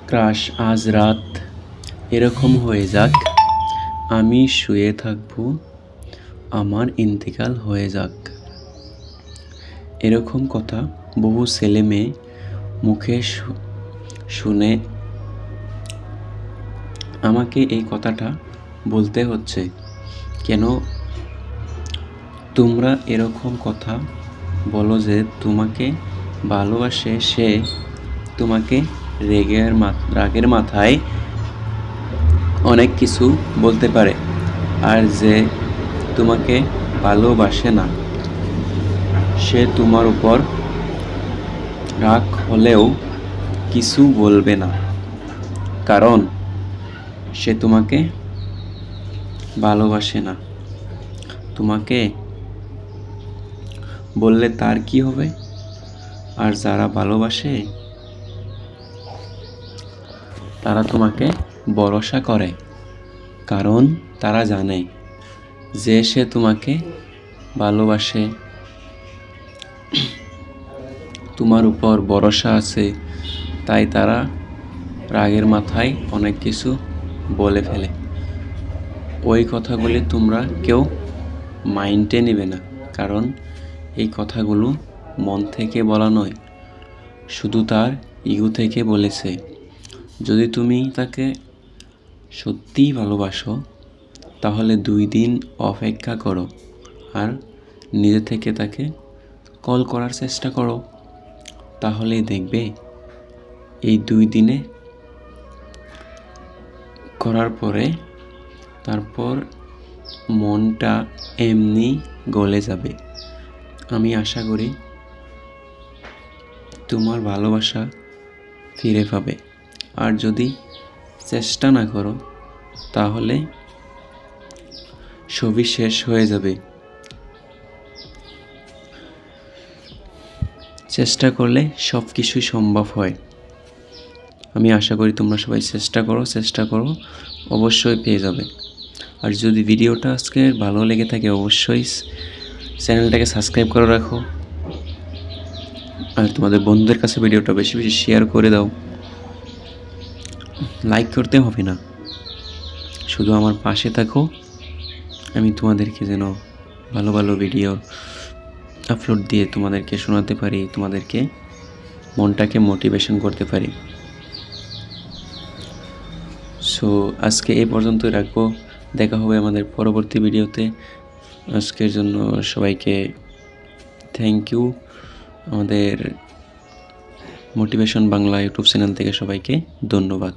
Crush আজ রাত এরকম হয়ে যাক, আমি শুয়ে থাকবো, আমার ইন্তেকাল হয়ে যাক। এরকম কথা বহু ছেলে মেয়ে মুখে শুনে আমাকে এই কথাটা বলতে হচ্ছে। কেন তোমরা এরকম কথা বলো যে তোমাকে ভালোবাসে সে তোমাকে রাগের মাথায় অনেক কিছু বলতে পারে, আর যে তোমাকে ভালোবাসে না সে তোমার উপর রাগ হলেও কিছু বলবে না, কারণ সে তোমাকে ভালোবাসে না। তোমাকে বললে তার কি হবে? আর যারা ভালোবাসে তারা তোমাকে ভরসা করে, কারণ তারা জানে যে সে তোমাকে ভালোবাসে, তোমার উপর ভরসা আছে, তাই তারা রাগের মাথায় অনেক কিছু বলে ফেলে। ওই কথাগুলি তোমরা কেউ মাইন্ডে নেবে না, কারণ এই কথাগুলো মন থেকে বলা নয়, শুধু তার ইগো থেকে বলেছে। যদি তুমি তাকে সত্যিই ভালোবাসো তাহলে 2 দিন অপেক্ষা করো আর নিজে থেকে তাকে কল করার চেষ্টা করো, তাহলেই দেখবে এই 2 দিনে করার পরে তারপর মনটা এমনি গলে যাবে। আমি আশা করি তোমার ভালোবাসা ফিরে পাবে, আর যদি চেষ্টা না করো তাহলে সবই শেষ হয়ে যাবে। চেষ্টা করলে সব কিছুই সম্ভব হয়। আমি আশা করি তোমরা সবাই চেষ্টা করো, অবশ্যই পেয়ে যাবে। আর যদি ভিডিওটা আজকে ভালো লেগে থাকে অবশ্যই চ্যানেলটাকে সাবস্ক্রাইব করে রাখো, আর তোমাদের বন্ধুদের কাছে ভিডিওটা বেশি বেশি শেয়ার করে দাও। লাইক করতে হবে না, শুধু আমার পাশে থাকো, আমি তোমাদেরকে যেন ভালো ভালো ভিডিও আপলোড দিয়ে তোমাদেরকে শোনাতে পারি, তোমাদেরকে মনটাকে মোটিভেশন করতে পারি। সো আজকে এই পর্যন্তই রাখবো, দেখা হবে আমাদের পরবর্তী ভিডিওতে। আজকের জন্য সবাইকে থ্যাংক ইউ। আমাদের মোটিভেশন বাংলা ইউটিউব চ্যানেল থেকে সবাইকে ধন্যবাদ।